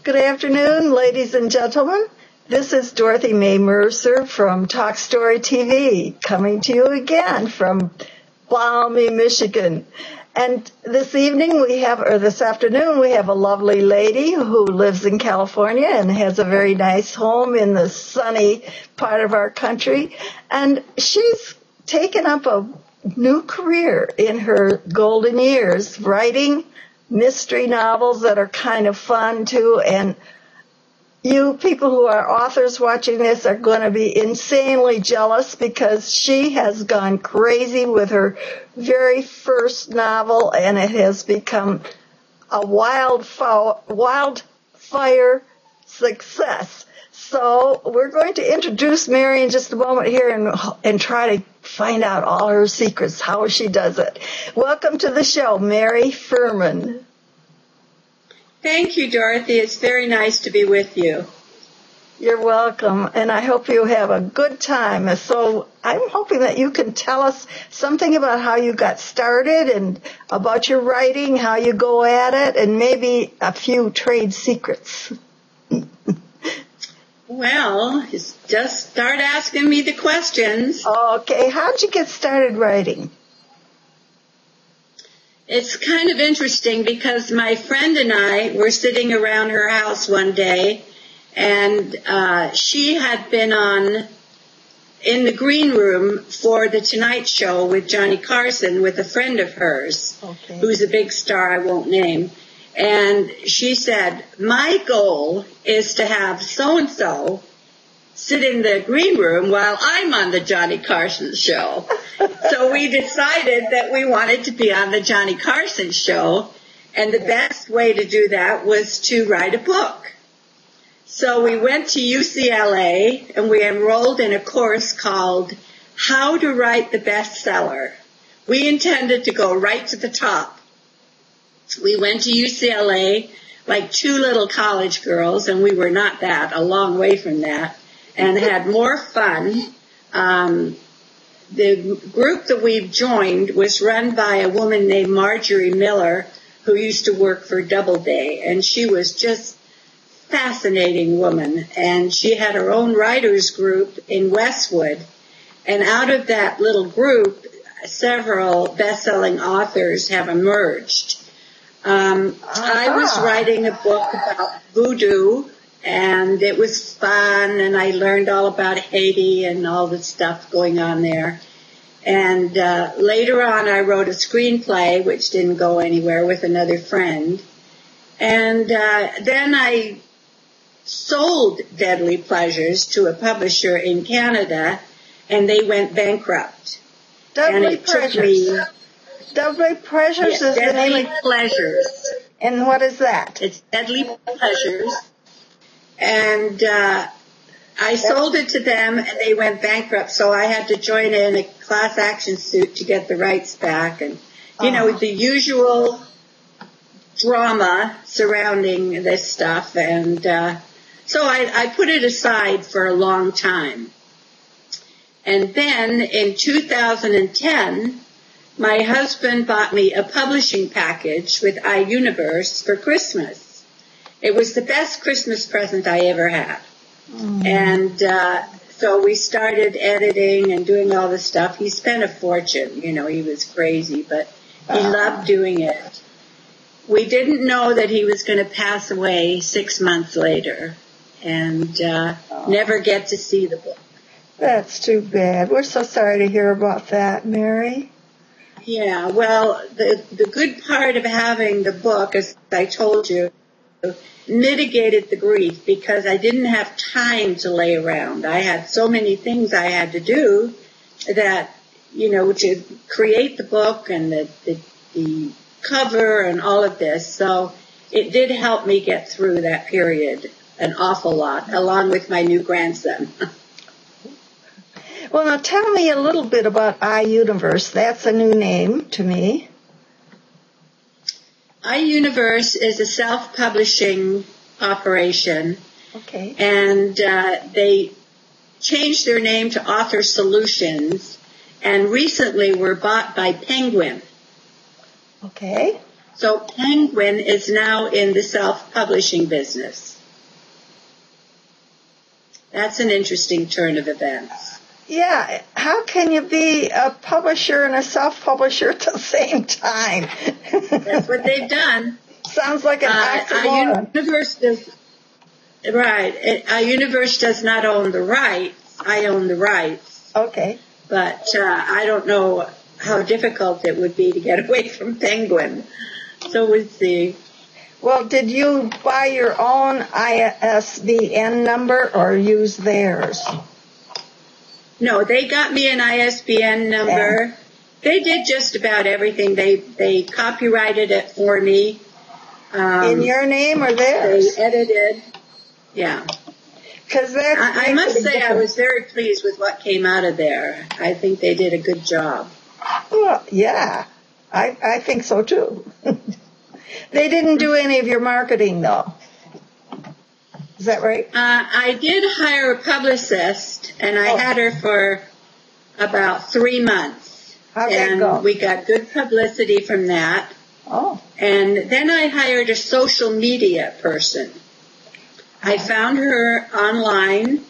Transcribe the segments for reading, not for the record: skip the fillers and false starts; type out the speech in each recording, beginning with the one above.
Good afternoon, ladies and gentlemen. This is Dorothy Mae Mercer from Talk Story TV, coming to you again from balmy Michigan. And this afternoon, we have a lovely lady who lives in California and has a very nice home in the sunny part of our country. And she's taken up a new career in her golden years, writing mystery novels that are kind of fun too. And you people who are authors watching this are going to be insanely jealous because she has gone crazy with her very first novel, and it has become a wildfire success. So we're going to introduce Mary in just a moment here and try to find out all her secrets, how she does it. Welcome to the show, Mary Firmin. Thank you, Dorothy. It's very nice to be with you. You're welcome, and I hope you have a good time. So I'm hoping that you can tell us something about how you got started and about your writing, how you go at it, and maybe a few trade secrets. Well, just start asking me the questions. Okay, how'd you get started writing? It's kind of interesting because my friend and I were sitting around her house one day, and she had been in the green room for the Tonight Show with Johnny Carson with a friend of hers, who's a big star I won't name. And she said, my goal is to have so-and-so sit in the green room while I'm on the Johnny Carson show. So we decided that we wanted to be on the Johnny Carson show, and the best way to do that was to write a book. So we went to UCLA, and we enrolled in a course called How to Write the Bestseller. We intended to go right to the top. We went to UCLA like two little college girls, and we were not that, a long way from that, and had more fun. The group that we joined was run by a woman named Marjorie Miller, who used to work for Doubleday, and she was just a fascinating woman. And she had her own writers group in Westwood, and out of that little group, several best-selling authors have emerged. I was writing a book about voodoo, and it was fun, and I learned all about Haiti and all the stuff going on there. And later on, I wrote a screenplay, which didn't go anywhere, with another friend. And then I sold Deadly Pleasures to a publisher in Canada, and they went bankrupt. Deadly Pleasures. Deadly Pleasures is the name of Pleasures. And what is that? It's Deadly Pleasures. And I sold it to them, and they went bankrupt, so I had to join in a class action suit to get the rights back. And, the usual drama surrounding this stuff. And so I put it aside for a long time. And then in 2010, my husband bought me a publishing package with iUniverse for Christmas. It was the best Christmas present I ever had. And so we started editing and doing all this stuff. He spent a fortune. He was crazy, but he loved doing it. We didn't know that he was going to pass away 6 months later and never get to see the book. That's too bad. We're so sorry to hear about that, Mary. Yeah, well, the good part of having the book, as I told you, mitigated the grief because I didn't have time to lay around. I had so many things I had to do that, to create the book and the cover and all of this. So it did help me get through that period an awful lot, along with my new grandson. Well, now tell me a little bit about iUniverse. That's a new name to me. iUniverse is a self-publishing operation. Okay. And they changed their name to Author Solutions, and recently were bought by Penguin. Okay. So Penguin is now in the self-publishing business. That's an interesting turn of events. Yeah, how can you be a publisher and a self-publisher at the same time? That's what they've done. Sounds like an oxymoron. Our universe does not own the rights. I own the rights. Okay. But I don't know how difficult it would be to get away from Penguin. So we'll see. Well, did you buy your own ISBN number or use theirs? No, they got me an ISBN number. Yeah. They did just about everything. They copyrighted it for me. In your name or theirs? They edited. Yeah. Because I must say I was very pleased with what came out of there. I think they did a good job. Well, yeah. I think so, too. They didn't do any of your marketing, though. Is that right? I did hire a publicist, and I had her for about 3 months. How'd that go? And we got good publicity from that. Oh. And then I hired a social media person. I found her online,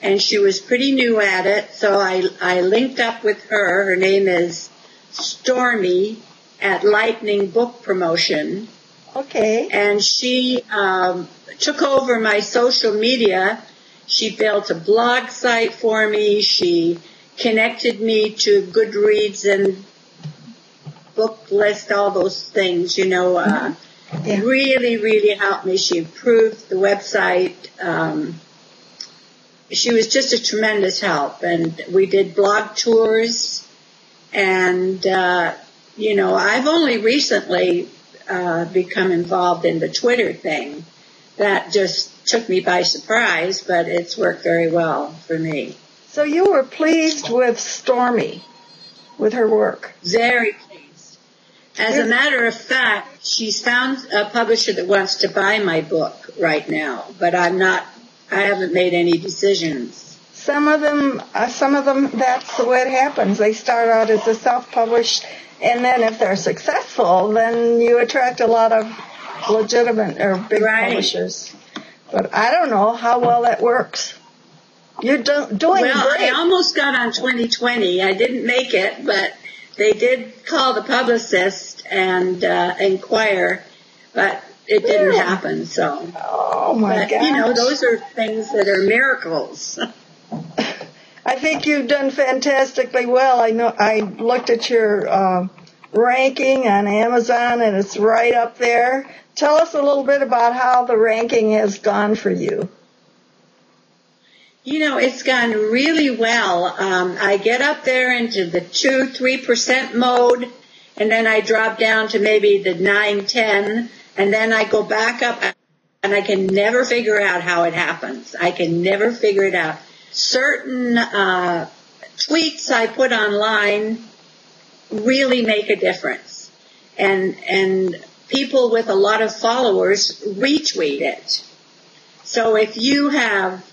and she was pretty new at it, so I linked up with her. Her name is Stormy at Lightning Book Promotion. Okay. And she took over my social media. She built a blog site for me. She connected me to Goodreads and book list, all those things, Yeah. Really, really helped me. She improved the website. She was just a tremendous help. And we did blog tours. And, I've only recently become involved in the Twitter thing. That just took me by surprise, but it's worked very well for me. So you were pleased with Stormy, with her work? Very pleased. As a matter of fact, she's found a publisher that wants to buy my book right now, but I haven't made any decisions. Some of them, that's the way it happens. They start out as a self-published, and then if they're successful, then you attract a lot of legitimate or big publishers. But I don't know how well that works. You're doing great. I almost got on 2020. I didn't make it, but they did call the publicist and inquire, but it didn't happen. So, oh my gosh. Those are things that are miracles. I think you've done fantastically well. I know I looked at your ranking on Amazon, and it's right up there. Tell us a little bit about how the ranking has gone for you. It's gone really well. I get up there into the 2-3% mode, and then I drop down to maybe the 9-10, and then I go back up, and I can never figure out how it happens. I can never figure it out. Certain tweets I put online really make a difference, and people with a lot of followers retweet it. So if you have,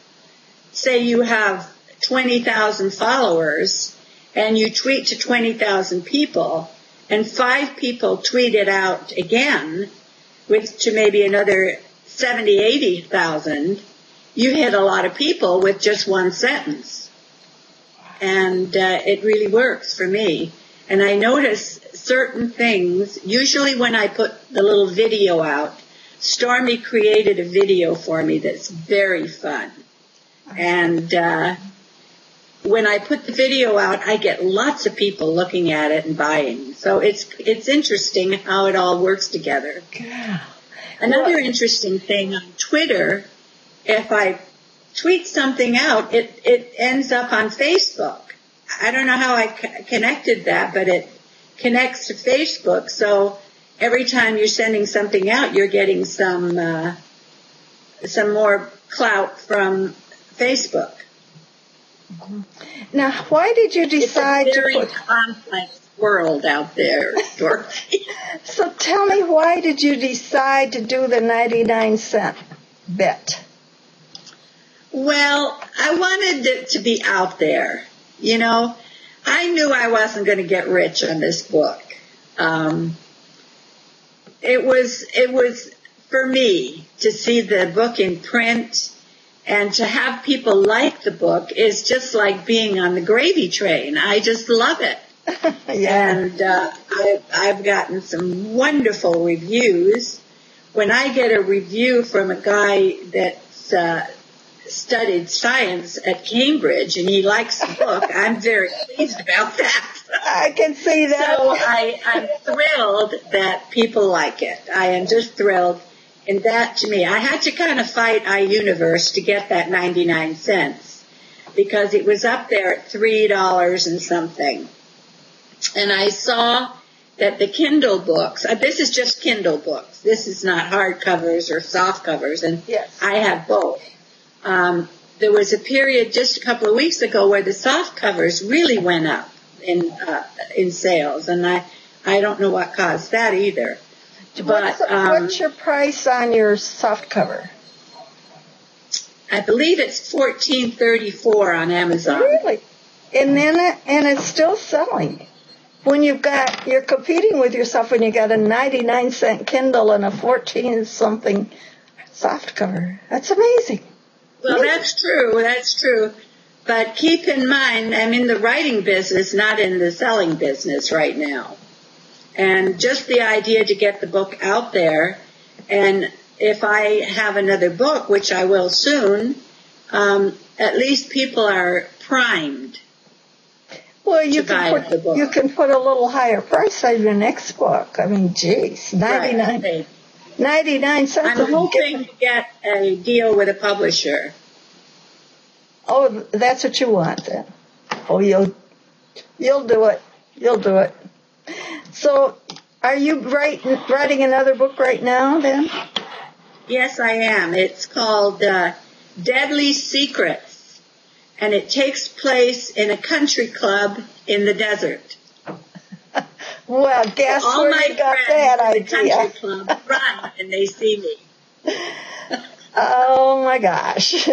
say you have 20,000 followers and you tweet to 20,000 people and 5 people tweet it out again to maybe another 70, 80,000, you hit a lot of people with just one sentence. And it really works for me. And I notice certain things, usually when I put the little video out, Stormy created a video for me that's very fun. And when I put the video out, I get lots of people looking at it and buying. So it's interesting how it all works together. Yeah. Another interesting thing on Twitter, if I tweet something out, it ends up on Facebook. I don't know how I connected that, but it connects to Facebook. So every time you're sending something out, you're getting some more clout from Facebook. Now, why did you decide it's a very to put... complex world out there, Dorothy. So tell me, why did you decide to do the 99-cent bet? Well, I wanted it to be out there. I knew I wasn't going to get rich on this book. it was for me to see the book in print and to have people like the book is just like being on the gravy train. I just love it. Yeah. And I've gotten some wonderful reviews. When I get a review from a guy that's studied science at Cambridge and he likes the book, I'm very pleased about that. I can see that. So I'm thrilled that people like it. I am just thrilled. And that, to me, I had to kind of fight iUniverse to get that 99 cents because it was up there at $3 and something. And I saw that the Kindle books, this is just Kindle books. This is not hardcovers or soft covers, and yes. I have both. There was a period just a couple of weeks ago where the soft covers really went up in sales, and I don't know what caused that either. But what's your price on your soft cover? I believe it's $14.34 on Amazon. Really? And it's still selling. When you're competing with yourself when you got a 99-cent Kindle and a 14-something soft cover. That's amazing. Well, that's true. But keep in mind, I'm in the writing business, not in the selling business right now. And just the idea to get the book out there, and if I have another book, which I will soon, at least people are primed. Well, you can put a little higher price on your next book. I mean, geez, 99 cents. I'm hoping to get a deal with a publisher. Oh, that's what you want then. Oh, you'll do it. You'll do it. So, are you writing another book right now then? Yes, I am. It's called Deadly Secrets, and it takes place in a country club in the desert. Well, guess all where my you got friends that in idea? The country club run and they see me. Oh my gosh.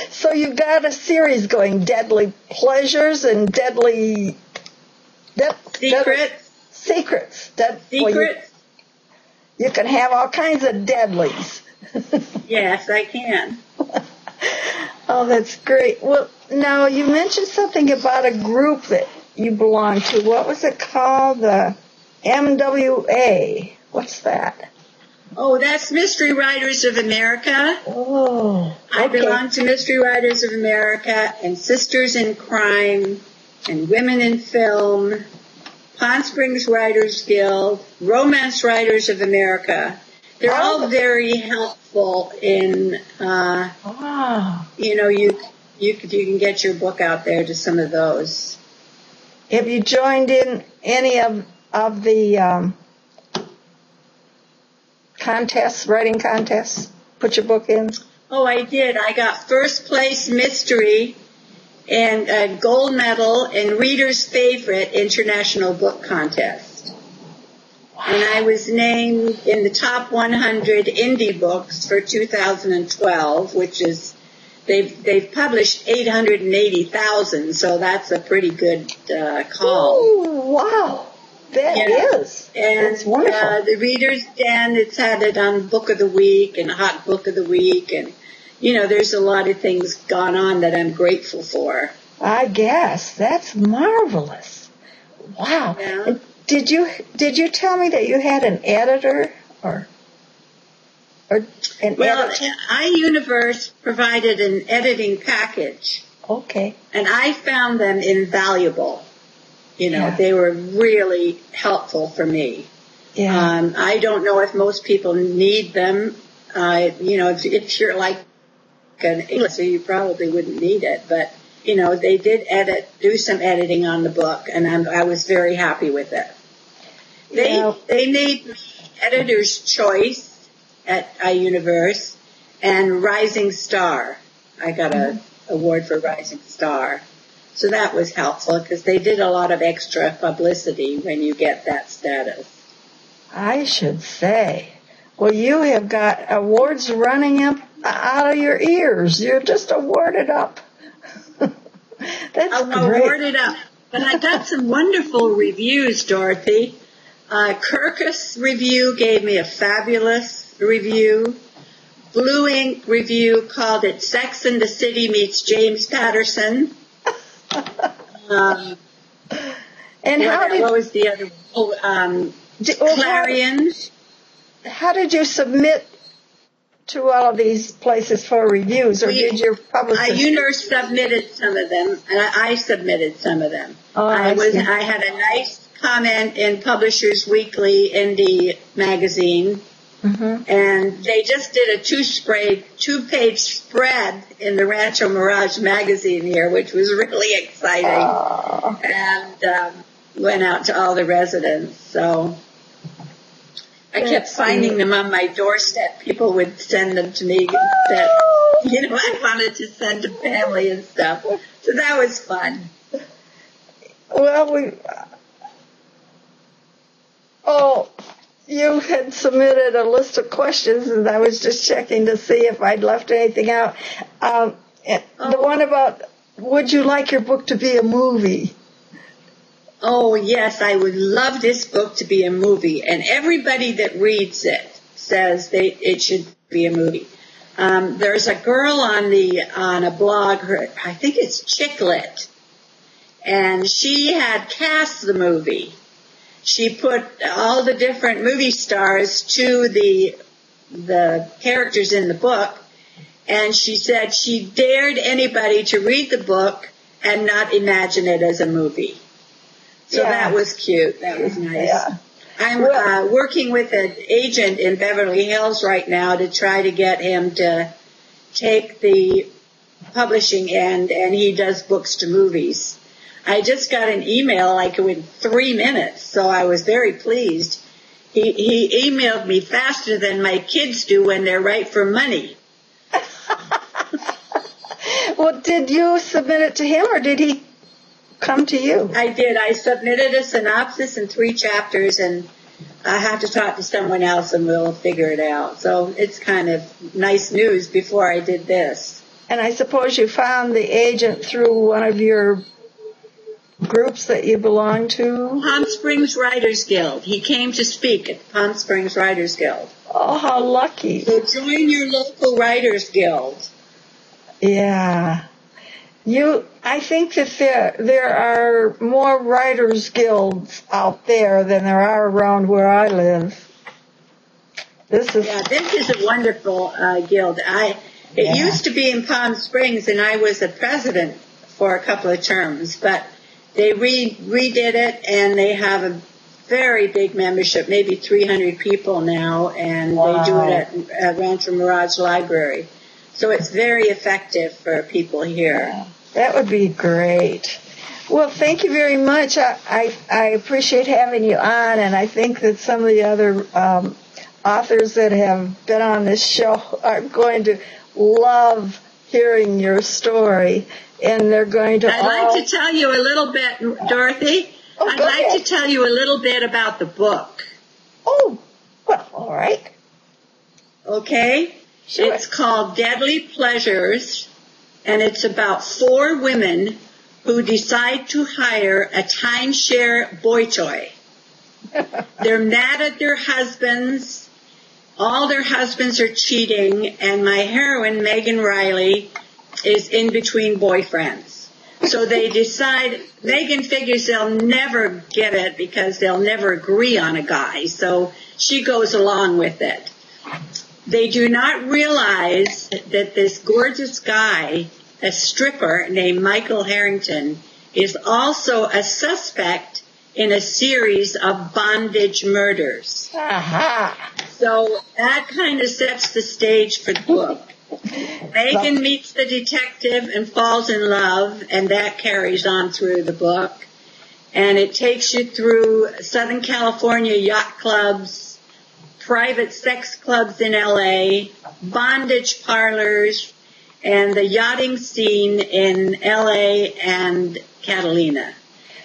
So you got a series going, Deadly Pleasures and Deadly... Secrets. Secrets. Secrets. You can have all kinds of deadlies. Yes, I can. Oh, that's great. Well, now you mentioned something about a group that you belong to. What was it called? The MWA. What's that? Oh, that's Mystery Writers of America. Oh, okay. I belong to Mystery Writers of America and Sisters in Crime and Women in Film, Palm Springs Writers Guild, Romance Writers of America. They're all very helpful in, you can get your book out there to some of those. Have you joined in any of the contests, writing contests? Put your book in? Oh, I did. I got first place mystery and a gold medal in Reader's Favorite International Book Contest. Wow. And I was named in the top 100 indie books for 2012, which is, they've published 880,000, so that's a pretty good call. Oh, wow. That is. And that's wonderful. The Reader's Den, it's had it on Book of the Week and Hot Book of the Week, and there's a lot of things gone on that I'm grateful for. I guess. That's marvelous. Wow. Yeah. And did you tell me that you had an editor or an editor? iUniverse provided an editing package. Okay. And I found them invaluable. They were really helpful for me. Yeah. I don't know if most people need them. If you're like an English, you probably wouldn't need it. But, they did do some editing on the book, and I was very happy with it. They made me Editor's Choice at iUniverse and Rising Star. I got an award for Rising Star. So that was helpful because they did a lot of extra publicity when you get that status. I should say. Well, you have got awards running up out of your ears. You're just awarded up. That's great. Awarded up. But I got some wonderful reviews, Dorothy. Kirkus Review gave me a fabulous review. Blue Ink Review called it Sex and the City meets James Patterson. And what was the other one? Clarion. How did you submit to all of these places for reviews, or did your publicist? UNER submitted some of them, and I submitted some of them. Oh, I had a nice comment in Publishers Weekly Indie magazine, and they just did a two-page spread in the Rancho Mirage magazine here, which was really exciting, and went out to all the residents. So I kept finding them on my doorstep. People would send them to me that, I wanted to send to family and stuff. So that was fun. Well, you had submitted a list of questions, and I was just checking to see if I'd left anything out. The one about, would you like your book to be a movie? Oh, yes, I would love this book to be a movie. And everybody that reads it says it should be a movie. There's a girl on a blog, I think it's Chicklet, and she had cast the movie. She put all the different movie stars to the characters in the book, and she said she dared anybody to read the book and not imagine it as a movie. So that was cute. That was nice. Yeah. I'm working with an agent in Beverly Hills right now to try to get him to take the publishing end, and he does books to movies. I just got an email like in 3 minutes, so I was very pleased. He emailed me faster than my kids do when they're right for money. Well, did you submit it to him, or did he come to you? I did. I submitted a synopsis in 3 chapters, and I have to talk to someone else, and we'll figure it out. So it's kind of nice news before I did this. And I suppose you found the agent through one of your groups that you belong to? Palm Springs Writers Guild. He came to speak at Palm Springs Writers Guild. Oh, how lucky. So join your local Writers Guild. Yeah. I think that there are more writers' guilds out there than there are around where I live. This is a wonderful guild. It used to be in Palm Springs, and I was the president for a couple of terms, but they redid it, and they have a very big membership, maybe 300 people now, and they do it at Rancho Mirage Library. So it's very effective for people here. Yeah, that would be great. Well, thank you very much. I appreciate having you on, and I think that some of the other authors that have been on this show are going to love hearing your story, and they're going to I'd like to tell you a little bit, Dorothy. I'd like to tell you a little bit about the book. Oh, well, all right. Okay? Sure. It's called Deadly Pleasures, and it's about 4 women who decide to hire a timeshare boy toy. They're mad at their husbands. All their husbands are cheating, and my heroine, Megan Riley, is in between boyfriends. So they decide, Megan figures they'll never get it because they'll never agree on a guy, so she goes along with it. They do not realize that this gorgeous guy, a stripper named Michael Harrington, is also a suspect in a series of bondage murders. Aha. So that kind of sets the stage for the book. Megan meets the detective and falls in love, and that carries on through the book. And it takes you through Southern California yacht clubs, private sex clubs in L.A., bondage parlors, and the yachting scene in L.A. and Catalina.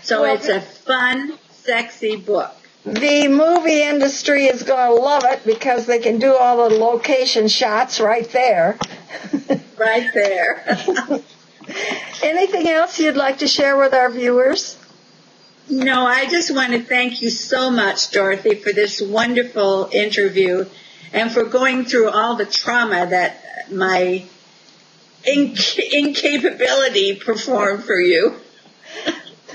So it's a fun, sexy book. The movie industry is going to love it because they can do all the location shots right there. Right there. Anything else you'd like to share with our viewers? No, I just want to thank you so much, Dorothy, for this wonderful interview and for going through all the trauma that my incapability performed for you.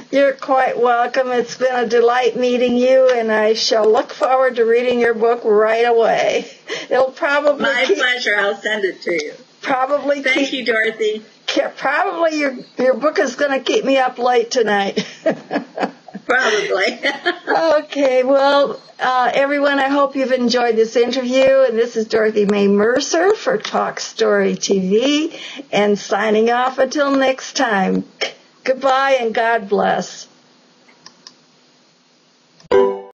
You're quite welcome. It's been a delight meeting you, and I shall look forward to reading your book right away. It'll probably My pleasure. I'll send it to you. Thank you, Dorothy. Probably your book is going to keep me up late tonight. Probably. Okay, well, everyone, I hope you've enjoyed this interview, and this is Dorothy Mae Mercer for Talk Story TV, and signing off until next time. Goodbye and God bless.